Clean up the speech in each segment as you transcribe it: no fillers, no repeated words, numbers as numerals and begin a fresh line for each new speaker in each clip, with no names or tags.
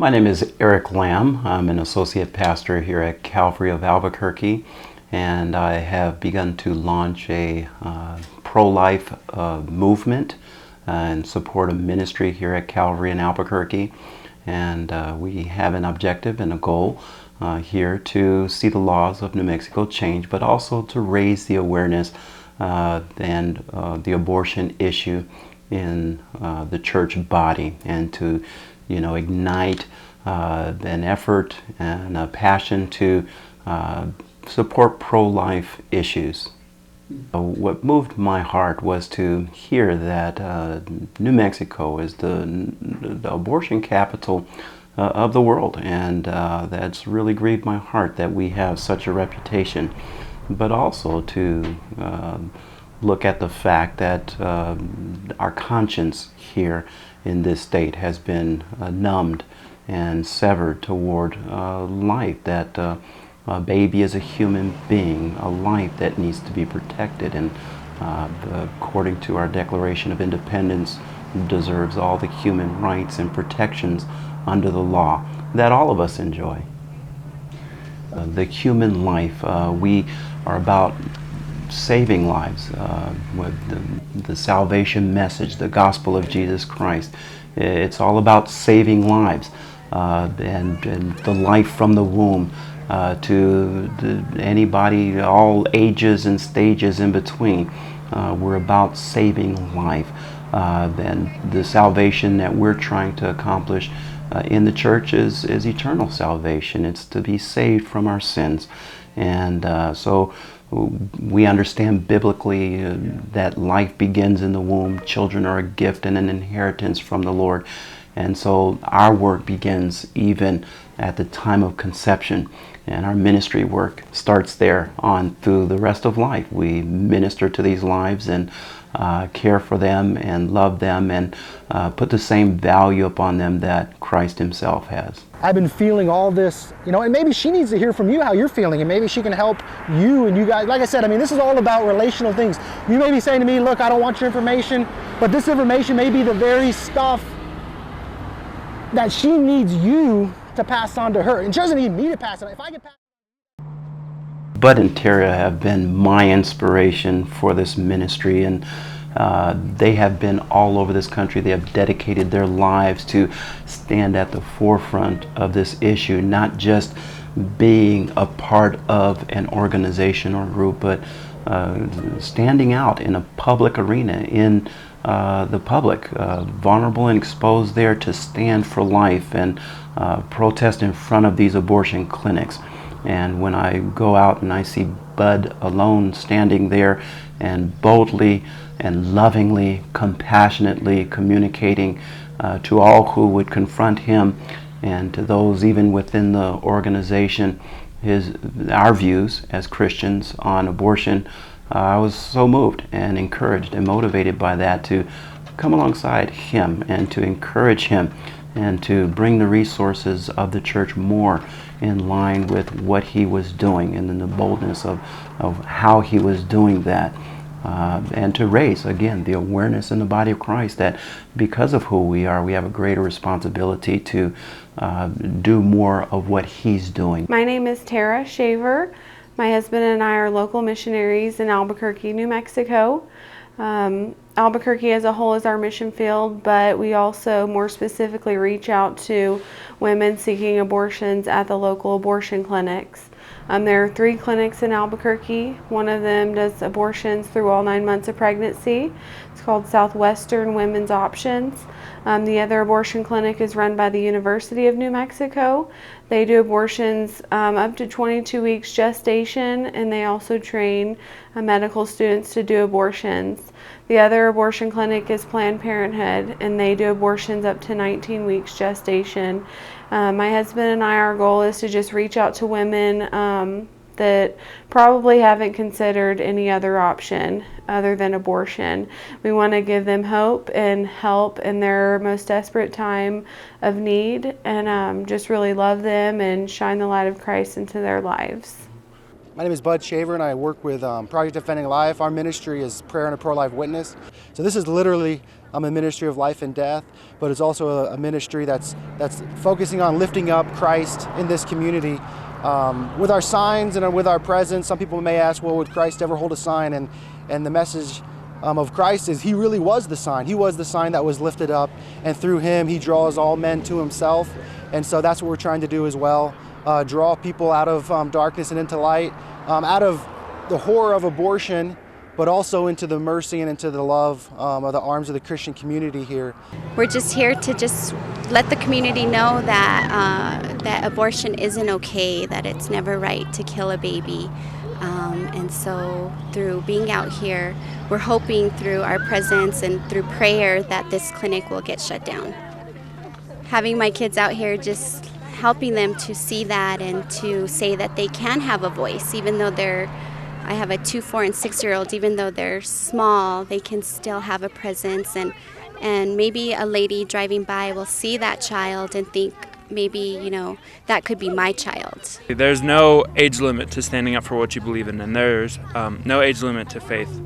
My name is Eric Lamb. I'm an associate pastor here at Calvary of Albuquerque, and I have begun to launch a pro-life movement and support a ministry here at Calvary in Albuquerque. And we have an objective and a goal here to see the laws of New Mexico change, but also to raise the awareness and the abortion issue in the church body, and to ignite an effort and a passion to support pro-life issues. What moved my heart was to hear that New Mexico is the abortion capital of the world, and that's really grieved my heart that we have such a reputation, but also to look at the fact that our conscience here in this state has been numbed and severed toward life, that a baby is a human being, a life that needs to be protected, and according to our Declaration of Independence, deserves all the human rights and protections under the law that all of us enjoy. The human life, we are about saving lives with the salvation message, the gospel of Jesus Christ. It's all about saving lives and the life from the womb to anybody, all ages and stages in between. We're about saving life, and the salvation that we're trying to accomplish in the church is eternal salvation. It's to be saved from our sins. And so we understand biblically that life begins in the womb. Children are a gift and an inheritance from the Lord. And so our work begins even at the time of conception. And our ministry work starts there on through the rest of life. We minister to these lives and care for them and love them and put the same value upon them that Christ himself has.
I've been feeling all this, and maybe she needs to hear from you how you're feeling, and maybe she can help you and you guys. Like I said, this is all about relational things. You may be saying to me, look, I don't want your information, but this information may be the very stuff that she needs you to pass on to her. And she doesn't need me to pass it on. If I can pass.
Bud and Tara have been my inspiration for this ministry, and they have been all over this country. They have dedicated their lives to stand at the forefront of this issue, not just being a part of an organization or group, but standing out in a public arena, in the public, vulnerable and exposed there to stand for life and protest in front of these abortion clinics. And when I go out and I see Bud alone standing there and boldly and lovingly, compassionately communicating to all who would confront him, and to those even within the organization, our views as Christians on abortion, I was so moved and encouraged and motivated by that to come alongside him and to encourage him and to bring the resources of the church more in line with what he was doing, and then the boldness of how he was doing that. And to raise, again, the awareness in the body of Christ that because of who we are, we have a greater responsibility to do more of what he's doing.
My name is Tara Shaver. My husband and I are local missionaries in Albuquerque, New Mexico. Albuquerque as a whole is our mission field, but we also more specifically reach out to women seeking abortions at the local abortion clinics. There are 3 clinics in Albuquerque. One of them does abortions through all 9 months of pregnancy. It's called Southwestern Women's Options. The other abortion clinic is run by the University of New Mexico. They do abortions up to 22 weeks gestation, and they also train medical students to do abortions. The other abortion clinic is Planned Parenthood, and they do abortions up to 19 weeks gestation. My husband and I, our goal is to just reach out to women that probably haven't considered any other option other than abortion. We want to give them hope and help in their most desperate time of need, and just really love them and shine the light of Christ into their lives.
My name is Bud Shaver, and I work with Project Defending Life. Our ministry is Prayer and a Pro-Life Witness. So this is literally a ministry of life and death, but it's also a ministry that's focusing on lifting up Christ in this community. With our signs and with our presence, some people may ask, well, would Christ ever hold a sign? And the message of Christ is he really was the sign. He was the sign that was lifted up, and through him he draws all men to himself. And so that's what we're trying to do as well, draw people out of darkness and into light, out of the horror of abortion, but also into the mercy and into the love of the arms of the Christian community here.
We're just here to just let the community know that that abortion isn't okay, that it's never right to kill a baby. And so through being out here, we're hoping through our presence and through prayer that this clinic will get shut down. Having my kids out here, just helping them to see that and to say that they can have a voice, even though I have a 2, 4, and 6-year-old, even though they're small, they can still have a presence, and maybe a lady driving by will see that child and think, maybe, that could be my child.
There's no age limit to standing up for what you believe in, and there's no age limit to faith.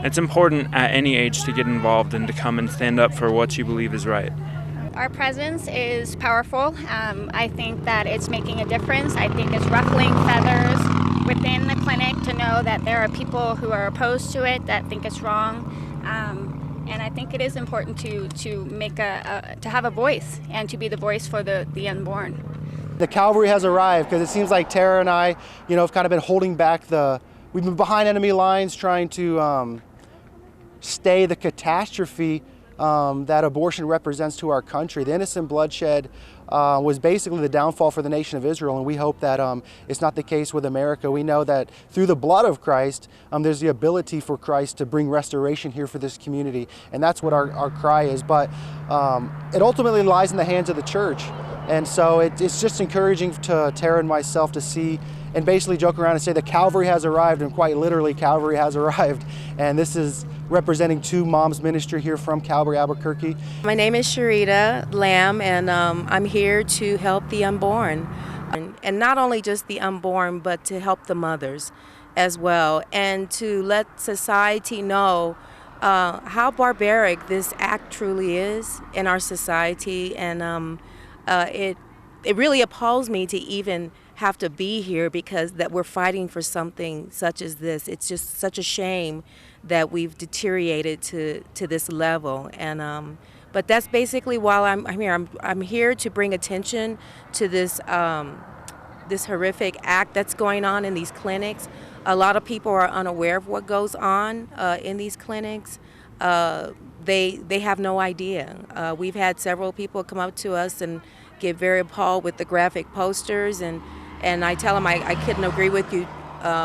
It's important at any age to get involved and to come and stand up for what you believe is right.
Our presence is powerful. I think that it's making a difference. I think it's ruffling feathers within the clinic to know that there are people who are opposed to it, that think it's wrong. And I think it is important to make to have a voice and to be the voice for the unborn.
The Calvary has arrived, because it seems like Tara and I, have kind of been holding back we've been behind enemy lines trying to stay the catastrophe that abortion represents to our country. The innocent bloodshed was basically the downfall for the nation of Israel, and we hope that it's not the case with America. We know that through the blood of Christ, there's the ability for Christ to bring restoration here for this community, and that's what our cry is. But it ultimately lies in the hands of the church, and so it's just encouraging to Tara and myself to see and basically joke around and say that Calvary has arrived, and quite literally Calvary has arrived. And this is representing 2 Moms Ministry here from Calvary Albuquerque.
My name is Sharita Lamb, and I'm here to help the unborn. And not only just the unborn, but to help the mothers as well, and to let society know how barbaric this act truly is in our society. And it really appalls me to even have to be here, because that we're fighting for something such as this. It's just such a shame that we've deteriorated to this level. And but that's basically why I'm here. I'm here to bring attention to this this horrific act that's going on in these clinics. A lot of people are unaware of what goes on in these clinics. They have no idea. We've had several people come up to us and get very appalled with the graphic posters, and I tell them I couldn't agree with you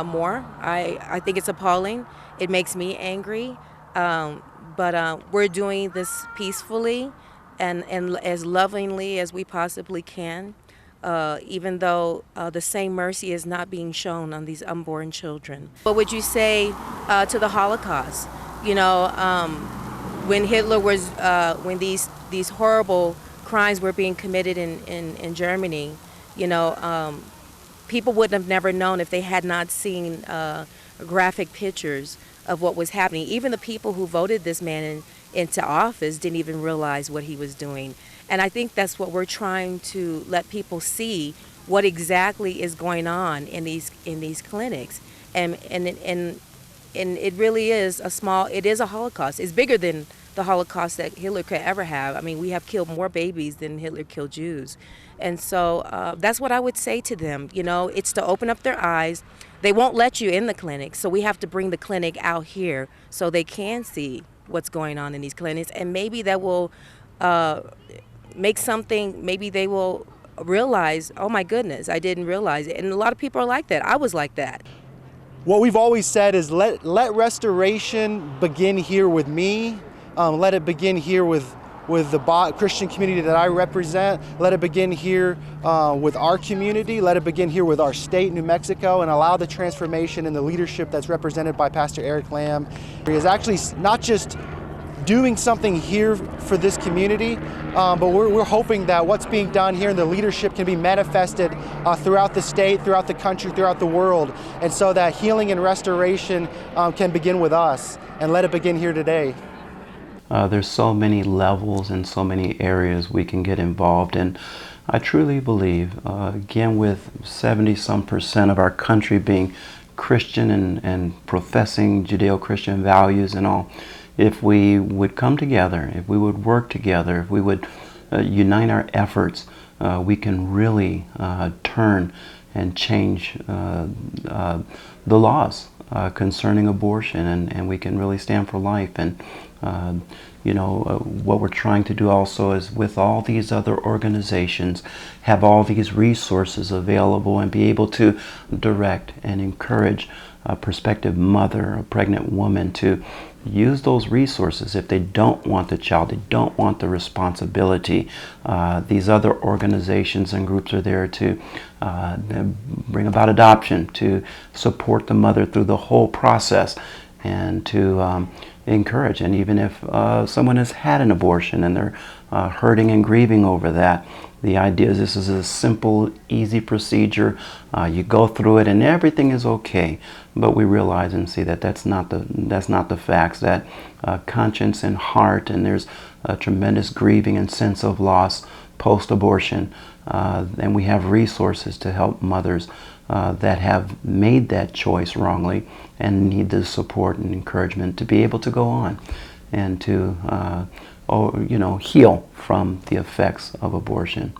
more. I think it's appalling. It makes me angry. But we're doing this peacefully and as lovingly as we possibly can, even though the same mercy is not being shown on these unborn children. What would you say to the Holocaust? When Hitler was, when these horrible crimes were being committed in Germany, people would have never known if they had not seen graphic pictures of what was happening. Even the people who voted this man into office didn't even realize what he was doing. And I think that's what we're trying to let people see, what exactly is going on in these clinics. And it really is it is a Holocaust. It's bigger than the Holocaust that Hitler could ever have. I mean, we have killed more babies than Hitler killed Jews. And so that's what I would say to them. It's to open up their eyes. They won't let you in the clinic, so we have to bring the clinic out here so they can see what's going on in these clinics. And maybe that will maybe they will realize, oh my goodness, I didn't realize it. And a lot of people are like that. I was like that.
What we've always said is let restoration begin here with me. Let it begin here with the Christian community that I represent. Let it begin here with our community. Let it begin here with our state, New Mexico, and allow the transformation and the leadership that's represented by Pastor Eric Lamb. He is actually not just doing something here for this community, but we're hoping that what's being done here and the leadership can be manifested throughout the state, throughout the country, throughout the world, and so that healing and restoration can begin with us, and let it begin here today.
There's so many levels and so many areas we can get involved in. I truly believe, again, with 70-some% of our country being Christian and professing Judeo-Christian values and all, if we would come together, if we would work together, if we would unite our efforts, we can really turn and change the laws concerning abortion, and we can really stand for life. And what we're trying to do also is, with all these other organizations, have all these resources available and be able to direct and encourage a prospective mother, a pregnant woman, to use those resources. If they don't want the child, they don't want the responsibility, these other organizations and groups are there to bring about adoption, to support the mother through the whole process, and to encourage. And even if someone has had an abortion and they're hurting and grieving over that, the idea is this is a simple, easy procedure. You go through it and everything is okay. But we realize and see that that's not the facts. That conscience and heart, and there's a tremendous grieving and sense of loss post-abortion. And we have resources to help mothers that have made that choice wrongly and need the support and encouragement to be able to go on and to heal from the effects of abortion.